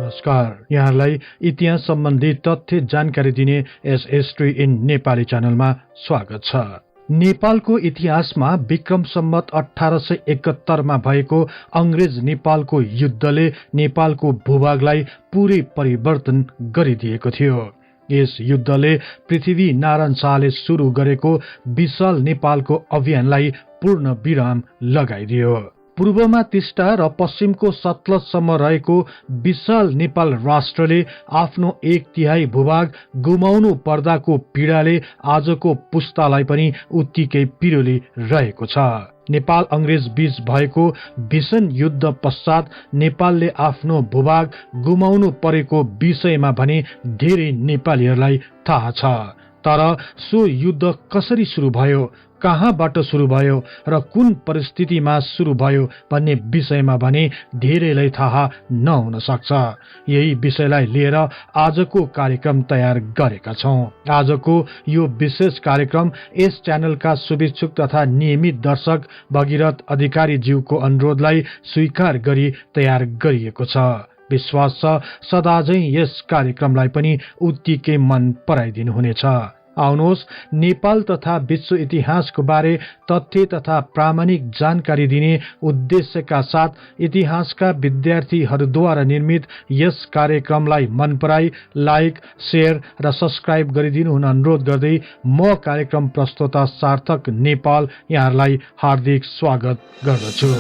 नमस्कार, यहाँलाई इतिहास सम्बन्धी तथ्य जानकारी दिने यस हिस्ट्री इन नेपाली च्यानलमा स्वागत छ। नेपालको इतिहासमा विक्रम सम्वत 1871 मा भएको अंग्रेज नेपालको युद्धले नेपालको भूभागलाई पूरै परिवर्तन गरिदिएको थियो। यस युद्धले पृथ्वी नारायण शाहले सुरु गरेको विशाल नेपालको अभियानलाई पूर्ण विराम लगाइदियो। पूर्वमा टिस्टा र पश्चिमको सतलजसम्म रहेको विशाल नेपाल राष्ट्रले आफ्नो 1/3 भूभाग गुमाउनु पर्दाको पीडाले आजको पुस्तालाई पनि उत्तिकै पिरोली रहेको छ। नेपाल अंग्रेज बीच भएको भीषण युद्ध पश्चात नेपालले आफ्नो भूभाग गुमाउनु परेको विषयमा भने धेरै नेपालीहरूलाई थाहा छ। तर सो युद्ध कसरी सुरु भयो, कहाँबाट सुरु भयो र कुन परिस्थितिमा सुरु भयो भन्ने विषयमा भने धेरैलाई थाहा नहुन सक्छ। यही विषयलाई लिएर आजको कार्यक्रम तयार गरेका छौं। आजको यो विशेष कार्यक्रम यस च्यानलका शुभेच्छुक तथा नियमित दर्शक भगीरथ अधिकारी ज्यूको अनुरोधलाई स्वीकार गरी तयार गरिएको छ। विश्वास छ सदाझै यस कार्यक्रमलाई पनि उत्तिकै मन पराइदिनु हुनेछ। आउनुहोस्, नेपाल तथा विश्व इतिहासको बारे तथ्य तथा प्रामाणिक जानकारी दिने उद्देश्यका साथ इतिहासका विद्यार्थीहरूद्वारा निर्मित यस कार्यक्रमलाई मन पराई लाइक, शेयर र सब्स्क्राइब गरिदिनु हुन अनुरोध गर्दै म कार्यक्रम प्रस्तोता सार्थक नेपाल यहाँहरूलाई हार्दिक स्वागत गर्दछु।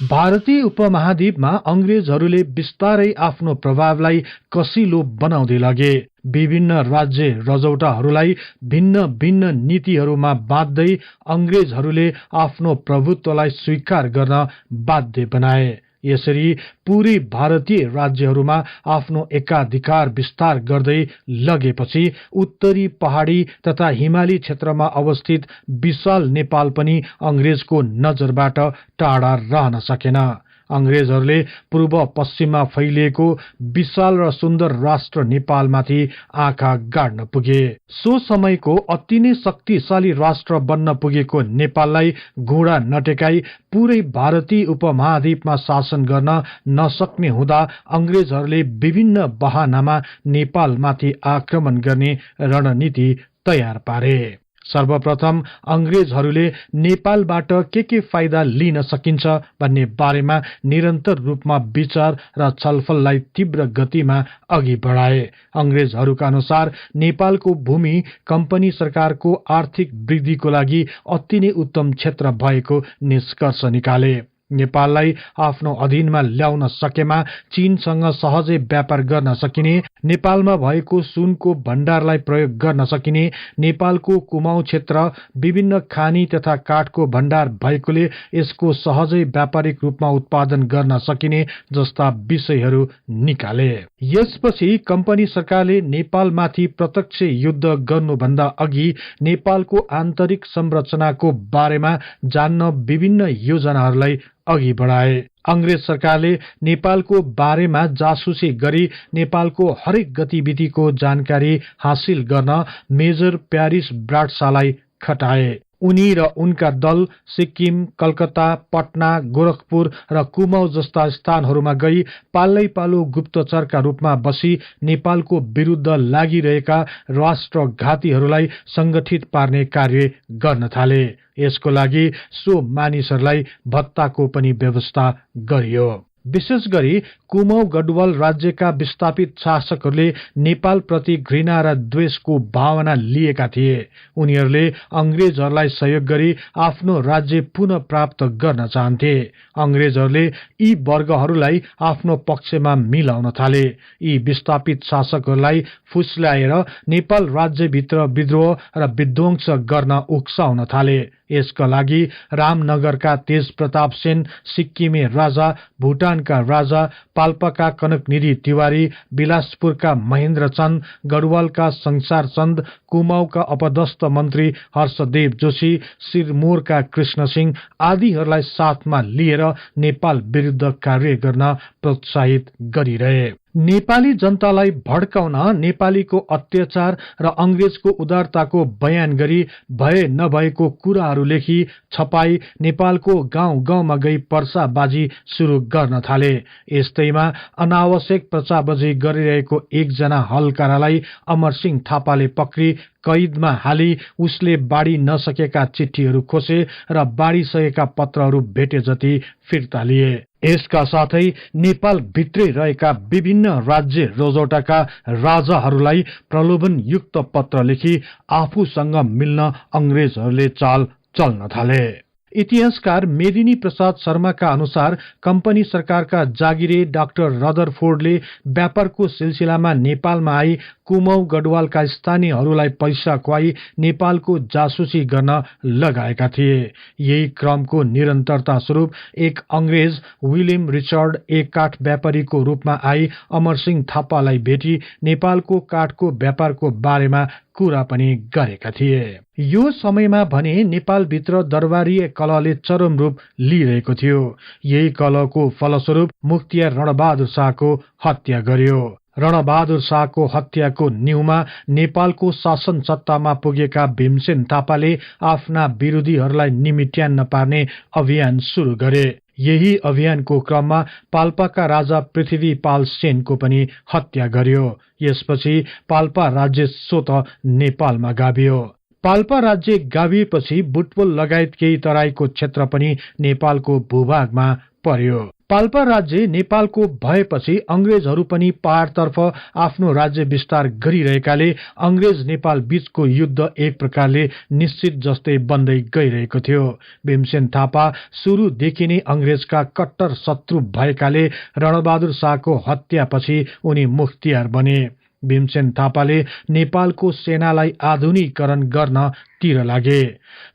भारतीय उपमहाद्वीपमा अंग्रेजहरूले बिस्तारै आफ्नो प्रभावलाई कसिलो बनाउँदै लगे। विभिन्न राज्य रजौटाहरूलाई भिन्न भिन्न नीतिहरूमा बाँध्दै अंग्रेजहरूले आफ्नो प्रभुत्वलाई स्वीकार गर्न बाध्य बनाए। यसरी पूरै भारतीय राज्यहरूमा आफ्नो एकाधिकार विस्तार गर्दै लगेपछि उत्तरी पहाडी तथा हिमाली क्षेत्रमा अवस्थित विशाल नेपाल पनि अंग्रेजको नजरबाट टाढा रहन सकेन। अंग्रेजहरूले पूर्व पश्चिममा फैलिएको विशाल र सुन्दर राष्ट्र नेपालमाथि आँखा गाड्न पुगे। सो समयको अति नै शक्तिशाली राष्ट्र बन्न पुगेको नेपाललाई घुँडा नटेकाई पूरै भारतीय उपमहाद्वीपमा शासन गर्न नसक्ने हुँदा अंग्रेजहरूले विभिन्न बहानामा नेपालमाथि आक्रमण गर्ने रणनीति तयार पारे। सर्वप्रथम अंग्रेजहरूले नेपालबाट के फाइदा लिन सकिन्छ भन्ने बारेमा निरन्तर रूपमा विचार र छलफललाई तीव्र गतिमा अघि बढाए। अंग्रेजहरूका अनुसार नेपालको भूमि कम्पनी सरकारको आर्थिक वृद्धिको लागि अति नै उत्तम क्षेत्र भएको निष्कर्ष निकाले। नेपाललाई आफ्नो अधीनमा ल्याउन सकेमा चीनसँग सहजै व्यापार गर्न सकिने, नेपालमा भएको सुनको भण्डारलाई प्रयोग गर्न सकिने, नेपालको कुमाउँ क्षेत्र विभिन्न खानी तथा काठको भण्डार भएकोले यसको सहजै व्यापारिक रूपमा उत्पादन गर्न सकिने जस्ता विषयहरू निकाले। यसपछि कम्पनी सरकारले नेपालमाथि प्रत्यक्ष युद्ध गर्नुभन्दा अघि नेपालको आन्तरिक संरचनाको बारेमा जान्न विभिन्न योजनाहरूलाई अघि बढाए। अंग्रेज सरकारले नेपालको बारेमा जासुसी गरी नेपालको हरेक गतिविधिको जानकारी हासिल गर्न मेजर प्यारिस ब्राडशाहलाई खटाए। उनी र उनका दल सिक्किम, कलकत्ता, पटना, गोरखपुर र कुमाउँ जस्ता स्थानहरूमा गई पालै पालो गुप्तचरका रूपमा बसी नेपालको विरुद्ध लागिरहेका राष्ट्रघातीहरूलाई संगठित पार्ने कार्य गर्न थाले। यसको लागि सो मानिसहरूलाई भत्ताको पनि व्यवस्था गरियो। विशेष गरी कुमाउँ गढवाल राज्यका विस्थापित शासकहरूले नेपाल प्रति घृणा र द्वेषको भावना लिएका थिए। उनीहरूले अंग्रेजहरूलाई सहयोग गरी आफ्नो राज्य पुनः प्राप्त गर्न चाहन्थे। अंग्रेजहरूले यी वर्गहरूलाई आफ्नो पक्षमा मिलाउन थाले। यी विस्थापित शासकहरूलाई फुस्ल्याएर नेपाल राज्यभित्र विद्रोह र विध्वंस गर्न उक्साउन थाले। यसका लागि रामनगरका तेज प्रताप सेन, सिक्किमे राजा, भुटानका राजा, पाल्पाका कनकनिधि तिवारी, बिलासपुरका महेन्द्र चन्द, गढवालका संसार चन्द, कुमाउँका अपदस्थ मन्त्री हर्षदेव जोशी, सिरमोरका कृष्ण सिंह आदिहरूलाई साथमा लिएर नेपाल विरुद्ध कार्य गर्न प्रोत्साहित गरिरहे। नेपाली जनतालाई भड्काउन नेपालीको अत्याचार र अंग्रेजको उदारताको बयान गरी भए नभएको कुराहरू लेखी छपाई नेपालको गाउँ गाउँमा गई पर्साबाजी सुरु गर्न थाले। यस्तैमा अनावश्यक प्रचारबाजी गरिरहेको एकजना हलकारालाई अमरसिंह थापाले पक्री कैदमा हाली उसले बाड़ी नसकेका चिठीहरू खोसे र बाड़िसकेका पत्रहरू भेटे जति फिर्ता लिए। यसका साथै नेपाल भित्रै रहेका विभिन्न राज्य रोजौटाका राजाहरूलाई प्रलोभन युक्त पत्र लेखी आफूसँग मिल्न अंग्रेजहरूले चाल चल्न थाले। इतिहासकार मेदिनी प्रसाद शर्माका अनुसार कम्पनी सरकारका जागिरे डाक्टर रदरफोर्डले व्यापारको सिलसिलामा नेपालमा आई कुमाउ गढवालका स्थानीयहरूलाई पैसा खुवाई नेपालको जासुसी गर्न लगाएका थिए। यही क्रमको निरन्तरता स्वरूप एक अंग्रेज विलियम रिचर्ड एक काठ व्यापारीको रूपमा आई अमरसिंह थापालाई भेटी नेपालको काठको व्यापारको बारेमा कुरा पनि गरेका थिए। यो समयमा भने नेपालभित्र दरबारीय कलहले चरम रूप लिइरहेको थियो। यही कलहको फलस्वरूप मुखतियार रणबहादुर शाहको हत्या गर्यो। रणबहादुर शाहको हत्याको न्यूमा नेपालको शासन सत्तामा पुगेका भीमसेन थापाले आफ्ना विरोधीहरूलाई निमिट्यान्न पार्ने अभियान सुरु गरे। यही अभियानको क्रममा पाल्पाका राजा पृथ्वीपाल सेनको पनि हत्या गर्यो। यसपछि पाल्पा राज्य स्वत नेपालमा गाभियो। पाल्पा राज्य गाभिएपछि बुटवल लगायत केही तराईको क्षेत्र पनि नेपालको भूभागमा पर्यो। पाल्पा राज्य नेपालको भएपछि अंग्रेजहरू पनि पहाड़तर्फ आफ्नो राज्य विस्तार गरिरहेकाले अंग्रेज नेपाल बीचको युद्ध एक प्रकारले निश्चित जस्तै बन्दै गइरहेको थियो। भीमसेन थापा सुरुदेखि नै अंग्रेजका कट्टर शत्रु भएकाले रणबहादुर शाहको हत्यापछि उनी मुखतियार बने। भीमसेन थापाले नेपालको सेनालाई आधुनिकीकरण गर्न तिर लागे।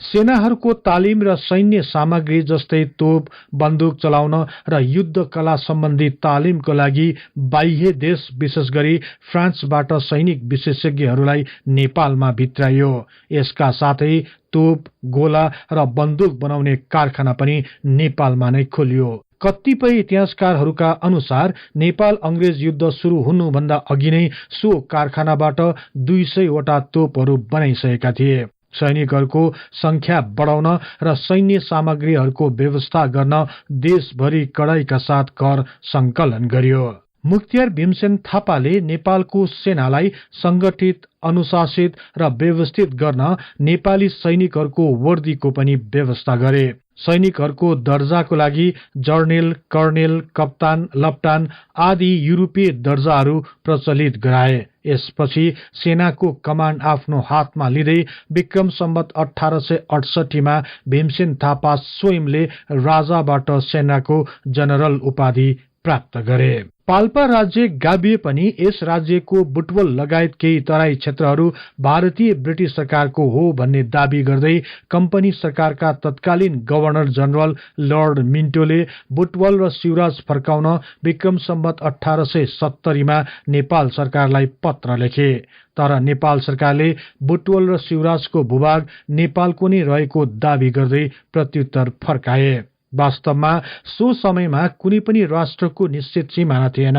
सेनाहरूको तालिम र सैन्य सामग्री जस्तै तोप, बन्दुक चलाउन र युद्ध कला सम्बन्धी तालिमको लागि बाह्य देश विशेष गरी फ्रान्सबाट सैनिक विशेषज्ञहरूलाई नेपालमा भित्राइयो। यसका साथै तोप, गोला र बन्दुक बनाउने कारखाना पनि नेपालमा नै खोलियो। कतिपय इतिहासकारहरूका अनुसार नेपाल अंग्रेज युद्ध सुरु हुनुभन्दा अघि नै सो कारखानाबाट 200 वटा तोपहरू बनाइसकेका थिए। सैनिकहरूको संख्या बढाउन र सैन्य सामग्रीहरूको व्यवस्था गर्न देशभरि कडाईका साथ कर संकलन गरियो। मुखतियार भीमसेन थापाले नेपालको सेनालाई संगठित, अनुशासित र व्यवस्थित गर्न नेपाली सैनिकहरूको वर्दीको पनि व्यवस्था गरे। सैनिकहरूको दर्जाको लागि जर्नेल, कर्नेल, कप्तान, लप्टान आदि युरोपीय दर्जाहरू प्रचलित गराए। यसपछि सेनाको कमान्ड आफ्नो हातमा लिँदै विक्रम सम्वत 1868 मा भीमसेन थापा स्वयंले राजाबाट सेनाको जनरल उपाधि प्राप्त गरे। पाल्पा राज्य गाभिए पनि यस राज्यको बुटवल लगायत केही तराई क्षेत्रहरू भारतीय ब्रिटिस सरकारको हो भन्ने दावी गर्दै कम्पनी सरकारका तत्कालीन गभर्नर जनरल लर्ड मिन्टोले बुटवल र शिवराज फर्काउन विक्रम सम्वत 1870 मा नेपाल सरकारलाई पत्र लेखे। तर नेपाल सरकारले बुटवल र शिवराजको भूभाग नेपालको नै रहेको दावी गर्दै प्रत्युत्तर फर्काए। वास्तवमा सो समयमा कुनै पनि राष्ट्रको निश्चित सिमाना थिएन।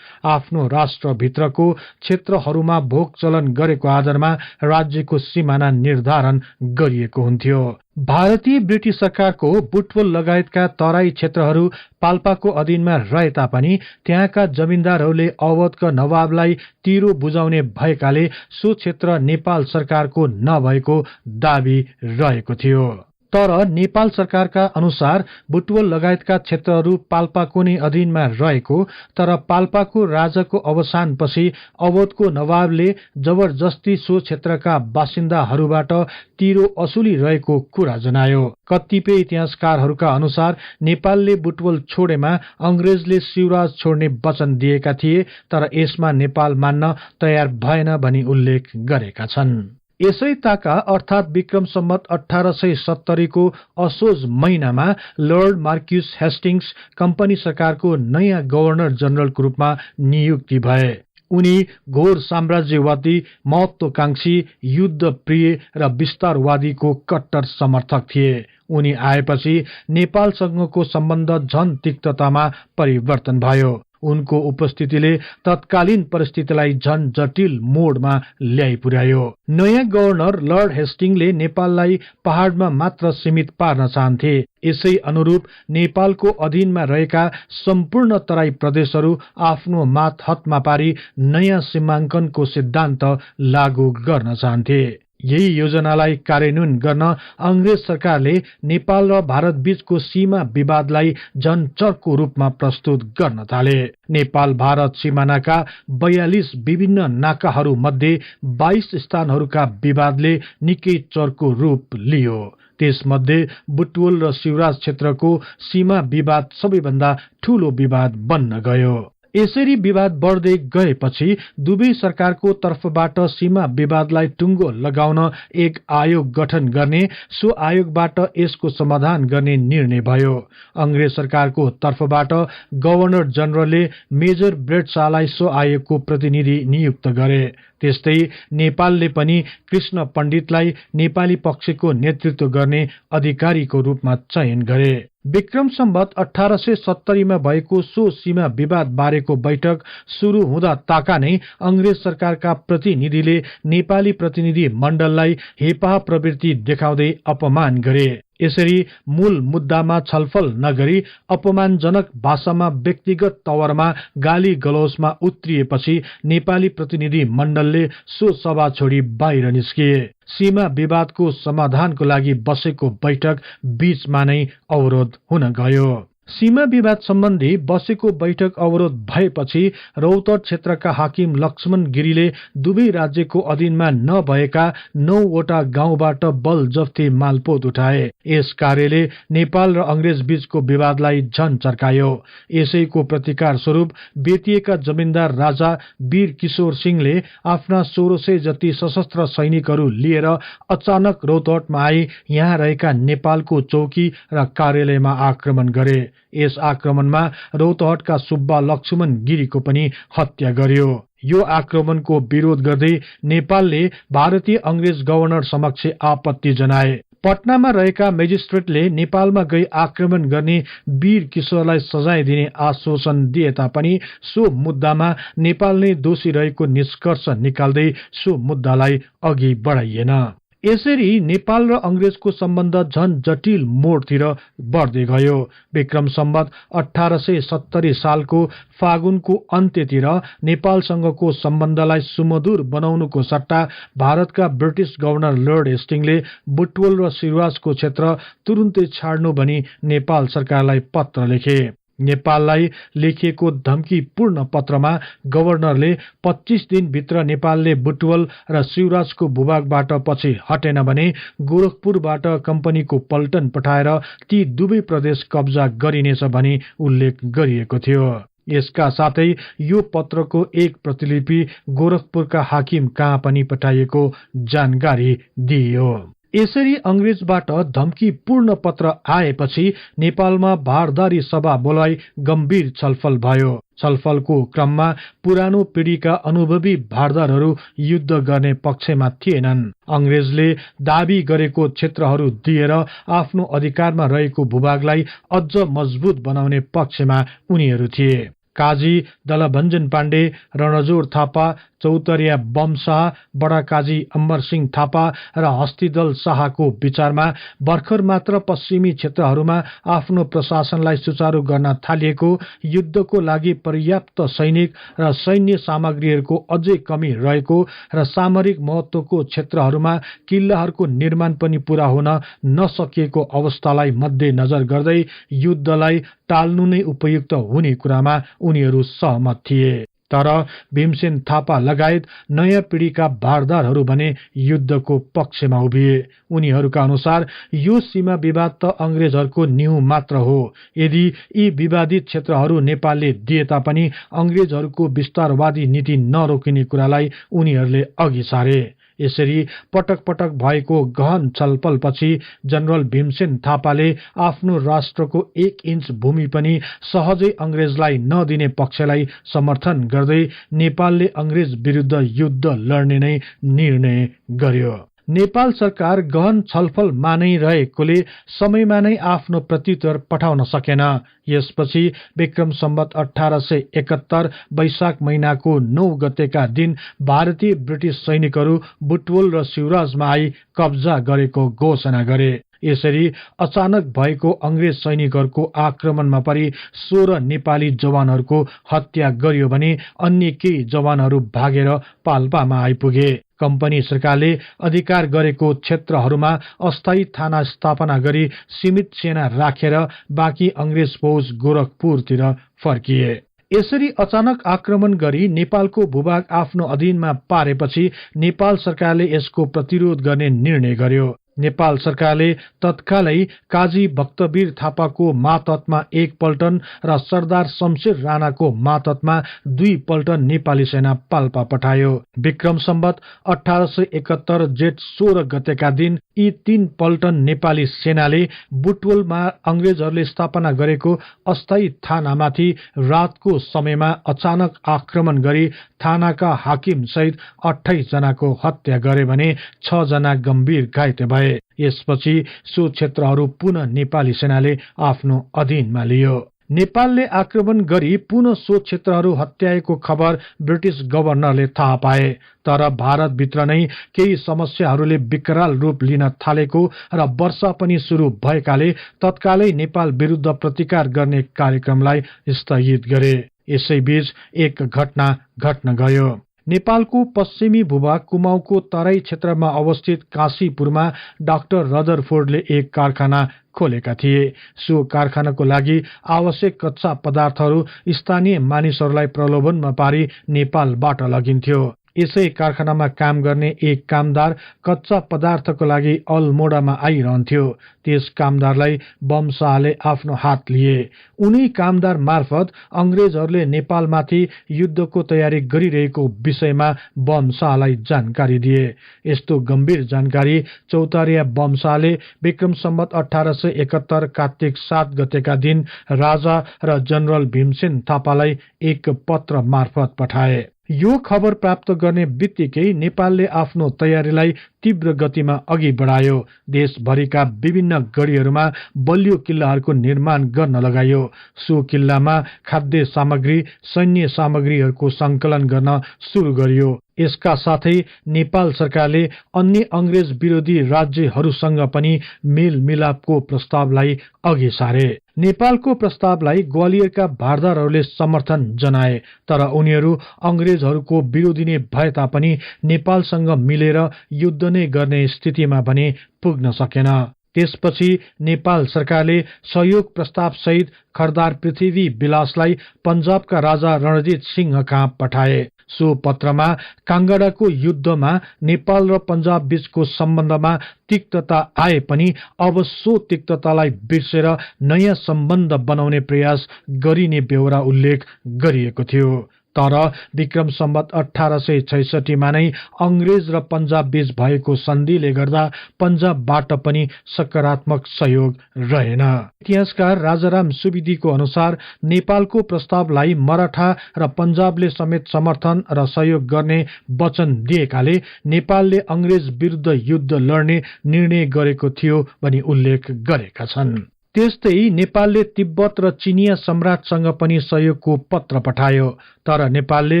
आफ्नो राष्ट्रभित्रको क्षेत्रहरूमा भोग चलन गरेको आधारमा राज्यको सिमाना निर्धारण गरिएको हुन्थ्यो। भारतीय ब्रिटिस सरकारको बुटवल लगायतका तराई क्षेत्रहरू पाल्पाको अधीनमा रहे तापनि त्यहाँका जमिनदारहरूले अवधका नवाबलाई तिरो बुझाउने भएकाले सो क्षेत्र नेपाल सरकारको नभएको दावी रहेको थियो। तर नेपाल सरकारका अनुसार बुटवल लगायतका क्षेत्रहरू पाल्पाको नै अधीनमा रहेको, तर पाल्पाको राजाको अवसानपछि अवधको नवाबले जबरजस्ती सो क्षेत्रका बासिन्दाहरूबाट तिरो असुली रहेको कुरा जनायो। कतिपय इतिहासकारहरूका अनुसार नेपालले बुटवल छोडेमा अंग्रेजले शिवराज छोड्ने वचन दिएका थिए, तर यसमा नेपाल मान्न तयार भएन भनी उल्लेख गरेका छन्। यसै ताका अर्थात विक्रम सम्वत 1870 को असोज महिनामा लर्ड मार्क्युस हेस्टिंग्स कम्पनी सरकारको नयाँ गभर्नर जनरलको रूपमा नियुक्ति भए। उनी घोर साम्राज्यवादी, महत्वाकांक्षी, युद्धप्रिय र विस्तारवादीको कट्टर समर्थक थिए। उनी आएपछि नेपालसँगको सम्बन्ध झन तिक्ततामा परिवर्तन भयो। उनको उपस्थितिले तत्कालीन परिस्थितिलाई झन जटिल मोडमा ल्याइ पुर्यायो। नयाँ गभर्नर लर्ड हेस्टिङले नेपाललाई पहाडमा मात्र सीमित पार्न चाहन्थे। यसै अनुरूप नेपालको अधीनमा रहेका सम्पूर्ण तराई प्रदेशहरू आफ्नो मातहतमा पारी नयाँ सीमाङ्कनको सिद्धान्त लागू गर्न चाहन्थे। यही योजनालाई कार्यान्वयन गर्न अंग्रेज सरकारले नेपाल र भारत बीचको सीमा विवादलाई झन चर्को रूपमा प्रस्तुत गर्न थाले। नेपाल भारत सिमानाका 42 विभिन्न नाकाहरू मध्ये 22 स्थानहरूका विवादले निकै चर्को रूप लियो। त्यसमध्ये बुटवल र शिवराज क्षेत्रको सीमा विवाद सबैभन्दा ठूलो विवाद बन्न गयो। यसरी विवाद बढ्दै गएपछि दुवै सरकारको तर्फबाट सीमा विवादलाई टुङ्गो लगाउन एक आयोग गठन गर्ने, सो आयोगबाट यसको समाधान गर्ने निर्णय भयो। अंग्रेज सरकारको तर्फबाट गभर्नर जनरलले मेजर ब्रेड शाहलाई सो आयोगको प्रतिनिधि नियुक्त गरे। त्यस्तै नेपालले पनि कृष्ण पण्डितलाई नेपाली पक्षको नेतृत्व गर्ने अधिकारीको रूपमा चयन गरे। विक्रम सम्वत 1870 मा भएको सो सीमा विवाद बारेको बैठक सुरु हुँदा ताका नै अंग्रेज सरकारका प्रतिनिधिले नेपाली प्रतिनिधि मण्डललाई हेपाह प्रवृत्ति देखाउँदै अपमान गरे। यसरी मूल मुद्दामा छलफल नगरी अपमानजनक भाषामा व्यक्तिगत तवरमा गाली गलौजमा उत्रिएपछि नेपाली प्रतिनिधि मण्डलले सो सभा छोडी बाहिर निस्किए। सीमा विवादको समाधानको लागि बसेको बैठक बीचमा नै अवरोध हुन गयो। सीमा विवाद सम्बन्धी बसेको बैठक अवरोध भएपछि रौतहट क्षेत्रका हाकिम लक्ष्मण गिरीले दुवै राज्यको अधीनमा नभएका 9 वटा गाउँबाट बल जफ्ती मालपोत उठाए। यस कार्यले नेपाल र अंग्रेज बीचको विवादलाई झन चर्कायो। यसैको प्रतिकार स्वरूप बेतिएका जमिनदार राजा वीर किशोर सिंहले आफ्ना 1600 जति सशस्त्र सैनिकहरू लिएर अचानक रौतहटमा आई यहाँ रहेका नेपालको चौकी र कार्यालयमा आक्रमण गरे। यस आक्रमणमा रौतहटका सुब्बा लक्ष्मण गिरीको पनि हत्या गरियो। यो आक्रमणको विरोध गर्दै नेपालले भारतीय अंग्रेज गभर्नर समक्ष आपत्ति जनाए। पटनामा रहेका मेजिस्ट्रेटले नेपालमा गई आक्रमण गर्ने वीर किशोरलाई सजाय दिने आश्वासन दिए तापनि सो मुद्दामा नेपाल नै दोषी रहेको निष्कर्ष निकाल्दै सो मुद्दालाई अघि बढाइएन। यसरी नेपाल र अंग्रेजको सम्बन्ध झन जटिल मोडतिर बढ्दै गयो। विक्रम सम्वत 1870 सालको फागुनको अन्त्यतिर नेपालसँगको सम्बन्धलाई सुमधुर बनाउनुको सट्टा भारतका ब्रिटिश गभर्नर लर्ड हेस्टिङले बुटवल र शिवराजको क्षेत्र तुरुन्तै छाड्नु भनी नेपाल सरकारलाई पत्र लेखे। नेपाललाई लेखिएको धम्कीपूर्ण पत्रमा गभर्नरले 25 दिनभित्र नेपालले बुटवल र शिवराजको भूभागबाट पछि हटेन भने गोरखपुरबाट कम्पनीको पल्टन पठाएर ती दुवै प्रदेश कब्जा गरिनेछ भनी उल्लेख गरिएको थियो। यसका साथै यो पत्रको एक प्रतिलिपि गोरखपुरका हाकिम कहाँ पनि पठाइएको जानकारी दिइयो। यसरी अंग्रेजबाट धम्कीपूर्ण पत्र आएपछि नेपालमा भारदारी सभा बोलाइ गम्भीर छलफल भयो। छलफलको क्रममा पुरानो पिढीका अनुभवी भारदारहरू युद्ध गर्ने पक्षमा थिएनन्। अंग्रेजले दाबी गरेको क्षेत्रहरू दिएर आफ्नो अधिकारमा रहेको भूभागलाई अझ मजबुत बनाउने पक्षमा उनीहरू थिए। काजी दलभञ्जन पाण्डे, रणजोर थापा, चौतरिया बम शाह, बडा काजी अमर सिंह थापा र हस्तिदल शाहको विचारमा भर्खर मात्र पश्चिमी क्षेत्रहरूमा आफ्नो प्रशासनलाई सुचारू गर्न थालिएको, युद्धको लागि पर्याप्त सैनिक र सैन्य सामग्रीहरूको अझै कमी रहेको र सामरिक महत्वको क्षेत्रहरूमा किल्लाहरूको निर्माण पनि पूरा हुन नसकिएको अवस्थालाई मध्यनजर गर्दै युद्धलाई टाल्नु नै उपयुक्त हुने कुरामा उनीहरू सहमत थिए। तर भीमसेन थापा लगायत नयाँ पीढीका भारदारहरू भने युद्धको पक्षमा उभिए। उनीहरूका अनुसार यो सीमा विवाद त अंग्रेजहरूको न्यू मात्र हो। यदि यी विवादित क्षेत्रहरू नेपालले दिए तापनि अंग्रेजहरूको विस्तारवादी नीति नरोकिने कुरालाई उनीहरूले अघि सारे। यसरी पटक पटक भएको गहन छलफलपछि जनरल भीमसेन थापाले आफ्नो राष्ट्रको 1 इन्च भूमि पनि सहजै अंग्रेजलाई नदिने पक्षलाई समर्थन गर्दै नेपालले अंग्रेज विरुद्ध युद्ध लड्ने नै निर्णय गर्यो। नेपाल सरकार गहन छलफलमा नै रहेकोले समयमा नै आफ्नो प्रत्युत्तर पठाउन सकेन। यसपछि विक्रम सम्वत 1871 वैशाख महिनाको 9 गतेका दिन भारतीय ब्रिटिस सैनिकहरू बुटवल र शिवराजमा आई कब्जा गरेको घोषणा गरे। यसरी अचानक भएको अंग्रेज सैनिकहरूको आक्रमणमा परि 16 नेपाली जवानहरूको हत्या गरियो भने अन्य केही जवानहरू भागेर पाल्पामा आइपुगे। कम्पनी सरकारले अधिकार गरेको क्षेत्रहरूमा अस्थायी थाना स्थापना गरी सीमित सेना राखेर बाँकी अंग्रेज फौज गोरखपुरतिर फर्किए। यसरी अचानक आक्रमण गरी नेपालको भूभाग आफ्नो अधीनमा पारेपछि नेपाल सरकारले यसको प्रतिरोध गर्ने निर्णय गर्यो। नेपाल सरकारले तत्कालै काजी भक्तवीर थापाको मातहतमा 1 पल्टन र सरदार शमशेर राणाको मातहतमा 2 पल्टन नेपाली सेना पाल्पा पठायो। विक्रम सम्वत 1871 जेठ 16 गतेका दिन यी 3 पल्टन नेपाली सेनाले बुटवलमा अंग्रेजहरूले स्थापना गरेको अस्थायी थानामाथि रातको समयमा अचानक आक्रमण गरी थानाका हाकिम सहित 28 जनाको हत्या गरे भने 6 जना गम्भीर घाइते भए। यसपछि सो क्षेत्रहरू पुनः नेपाली सेनाले आफ्नो अधीनमा लियो। नेपालले आक्रमण गरी पुनः सो क्षेत्रहरू हत्याएको खबर ब्रिटिस गभर्नरले थाहा पाए। तर भारतभित्र नै केही समस्याहरूले विकराल रूप लिन थालेको र वर्षा पनि सुरु भएकाले तत्कालै नेपाल विरुद्ध प्रतिकार गर्ने कार्यक्रमलाई स्थगित गरे। यसैबीच एक घटना घट्न गयो। नेपालको पश्चिमी भूभाग कुमाउँको तराई क्षेत्रमा अवस्थित काशीपुरमा डाक्टर रदरफोर्डले एक कारखाना खोलेका थिए। सो कारखानाको लागि आवश्यक कच्चा पदार्थहरू स्थानीय मानिसहरूलाई प्रलोभनमा पारी नेपालबाट लगिन्थ्यो। यसै कारखानामा काम गर्ने एक कामदार कच्चा पदार्थको लागि अल्मोडामा आइरहन्थ्यो। त्यस कामदारलाई बम शाहले आफ्नो हात लिए। उनी कामदार मार्फत अंग्रेजहरूले नेपालमाथि युद्धको तयारी गरिरहेको विषयमा बम शाहलाई जानकारी दिए। यस्तो गम्भीर जानकारी चौतारिया बम शाहले विक्रम सम्वत 1871 कार्तिक 7 गतेका दिन राजा र जनरल भीमसेन थापालाई एक पत्र मार्फत पठाए। यो खबर प्राप्त गर्ने बित्तिकै नेपालले आफ्नो तयारीलाई तीव्र गतिमा अघि बढायो। देशभरिका विभिन्न गढीहरूमा बलियो किल्लाहरूको निर्माण गर्न लगायो। सो किल्लामा खाद्य सामग्री, सैन्य सामग्रीहरूको संकलन गर्न सुरु गरियो। यसका साथै नेपाल सरकारले अन्य अंग्रेज विरोधी राज्यहरूसँग पनि मेलमिलापको प्रस्तावलाई अघि सारे। नेपालको प्रस्तावलाई ग्वालियरका भारदारहरूले समर्थन जनाए, तर उनीहरू अंग्रेजहरूको विरोधी नै भए तापनि नेपालसँग मिलेर युद्ध नै गर्ने स्थितिमा भने पुग्न सकेन। त्यसपछि नेपाल सरकारले सहयोग प्रस्ताव सहित खरदार पृथ्वी विलासलाई पञ्जाबका राजा रणजीत सिंह कहाँ पठाए। सो पत्रमा कांगडाको युद्धमा नेपाल र पञ्जाब बीचको सम्बन्धमा तिक्तता आए पनि अब सो तिक्ततालाई बिर्सेर नयाँ सम्बन्ध बनाउने प्रयास गरिने बेहोरा उल्लेख गरिएको थियो। तर विक्रम सम्वत 1866 मा नै अंग्रेज र पञ्जाब बीच भएको सन्धिले गर्दा पञ्जाबबाट पनि सकारात्मक सहयोग रहेन। इतिहासकार राजाराम सुवेदीको अनुसार नेपालको प्रस्तावलाई मराठा र पञ्जाबले समेत समर्थन र सहयोग गर्ने वचन दिएकाले नेपालले अंग्रेज विरुद्ध युद्ध लड्ने निर्णय गरेको थियो भनी उल्लेख गरेका छन्। त्यस्तै नेपालले तिब्बत र चिनिया सम्राटसँग पनि सहयोगको पत्र पठायो। तर नेपालले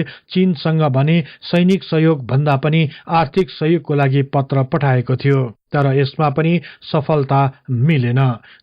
चीनसँग भने सैनिक सहयोग भन्दा पनि आर्थिक सहयोगको लागि पत्र पठाएको थियो। तर यसमा पनि सफलता मिलेन।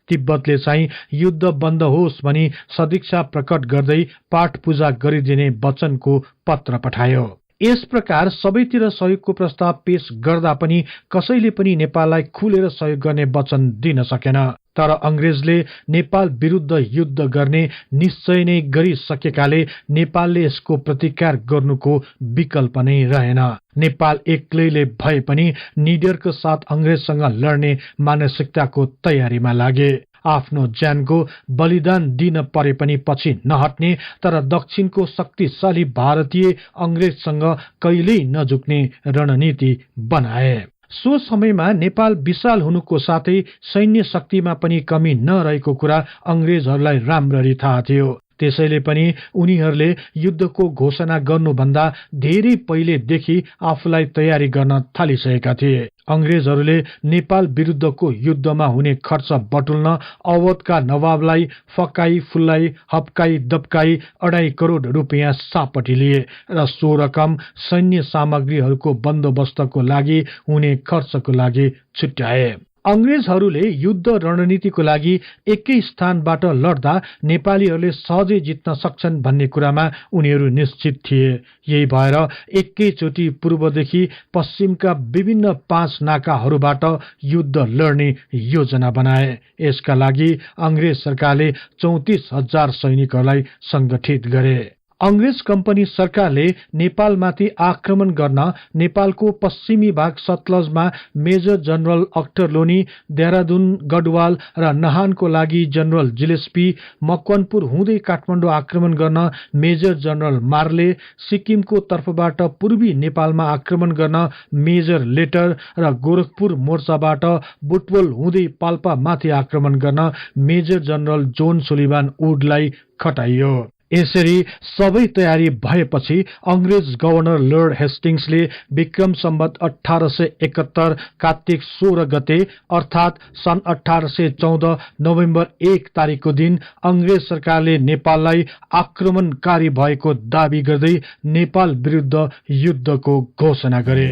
तिब्बतले चाहिँ युद्ध बन्द होस् भनी सदिच्छा प्रकट गर्दै पाठ पूजा गरिदिने वचनको पत्र पठायो। यस प्रकार सबैतिर सहयोगको प्रस्ताव पेश गर्दा पनि कसैले पनि नेपाललाई खुलेर सहयोग गर्ने वचन दिन सकेन। तर अंग्रेजले नेपाल विरुद्ध युद्ध गर्ने निश्चय नै गरिसकेकाले नेपालले यसको प्रतिकार गर्नुको विकल्प नै रहेन। नेपाल एक्लैले भए पनि निडरको साथ अंग्रेजसँग लड्ने मानसिकताको तयारीमा लागे। आफ्नो ज्यानको बलिदान दिन परे पनि पछि नहट्ने, तर दक्षिणको शक्तिशाली भारतीय अंग्रेजसँग कहिल्यै नझुक्ने रणनीति बनाए। सो समयमा नेपाल विशाल हुनुको साथै सैन्य शक्तिमा पनि कमी नरहेको कुरा अंग्रेजहरूलाई राम्ररी थाहा थियो। त्यसैले पनि उनीहरूले युद्धको घोषणा गर्नुभन्दा धेरै पहिलेदेखि आफूलाई तयारी गर्न थालिसकेका थिए। अंग्रेजहरूले नेपाल विरुद्धको युद्धमा हुने खर्च बटुल्न अवधका नवाबलाई फकाई फुल्लाई हप्काई दप्काई 2.5 करोड रुपियाँ सापटी लिए र सो रकम सैन्य सामग्रीहरूको बन्दोबस्तको लागि हुने खर्चको लागि छुट्याए। अंग्रेजहरूले युद्ध रणनीतिको लागि एकै स्थानबाट लड्दा नेपालीहरूले सहजै जित्न सक्छन् भन्ने कुरामा उनीहरू निश्चित थिए। यही भएर एकैचोटि पूर्वदेखि पश्चिमका विभिन्न 5 नाकाहरूबाट युद्ध लड्ने योजना बनाए। यसका लागि अंग्रेज सरकारले 34,000 सैनिकहरूलाई संगठित गरे। अंग्रेज कम्पनी सरकारले नेपालमाथि आक्रमण गर्न नेपालको पश्चिमी भाग सतलजमा मेजर जनरल अख्तरलोनी, देहरादून गढवाल र नहानको लागि जनरल जिलेस्पी, मकवानपुर हुँदै काठमाडौँ आक्रमण गर्न मेजर जनरल मार्ले, सिक्किमको तर्फबाट पूर्वी नेपालमा आक्रमण गर्न मेजर लेटर र गोरखपुर मोर्चाबाट बुटवल हुँदै पाल्पामाथि आक्रमण गर्न मेजर जनरल जोन सुलिभान वुडलाई खटाइयो। यसरी सबै तयारी भएपछि अंग्रेज गभर्नर लर्ड हेस्टिंग्सले विक्रम सम्वत 1871 कार्तिक 16 गते अर्थात सन् 1814 नोभेम्बर 1 तारिकको दिन अंग्रेज सरकारले नेपाललाई आक्रमणकारी भएको दावी गर्दै नेपाल विरुद्ध युद्धको घोषणा गरे।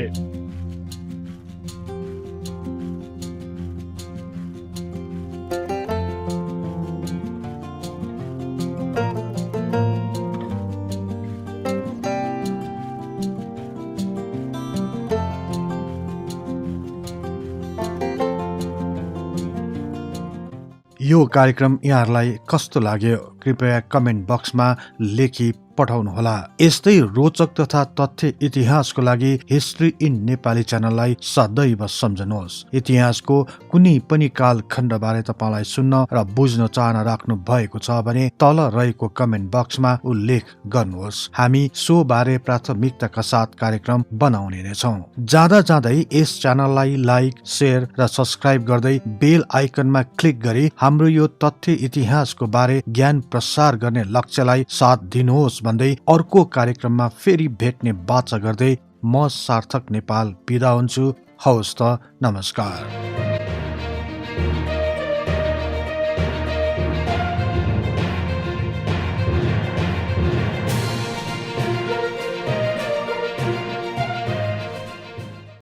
यो कार्यक्रम यहाँहरूलाई कस्तो लाग्यो कृपया कमेन्ट बक्समा लेखी पठाउनुहोला। यस्तै रोचक तथा तथ्य इतिहासको लागि हिस्ट्री इन नेपाली च्यानललाई सदैव सम्झनुहोस्। इतिहासको कुनै पनि कालखण्डबारे तपाईलाई सुन्न र बुझ्न चाहना राख्नु भएको छ भने तल रहेको कमेन्ट बक्समा उल्लेख गर्नुहोस्। हामी सो बारे प्राथमिकताका साथ कार्यक्रम बनाउने नै छौं। जाँदा जाँदै यस च्यानललाई लाइक, शेयर र सब्स्क्राइब गर्दै बेल आइकनमा क्लिक गरी हाम्रो यो तथ्य इतिहासको बारे ज्ञान प्रसार गर्ने लक्ष्यलाई साथ दिनुहोस् भन्दै अर्को कार्यक्रममा फेरि भेट्ने बाचा गर्दै म सार्थक नेपाल बिदा हुन्छु। हवस् त, नमस्कार।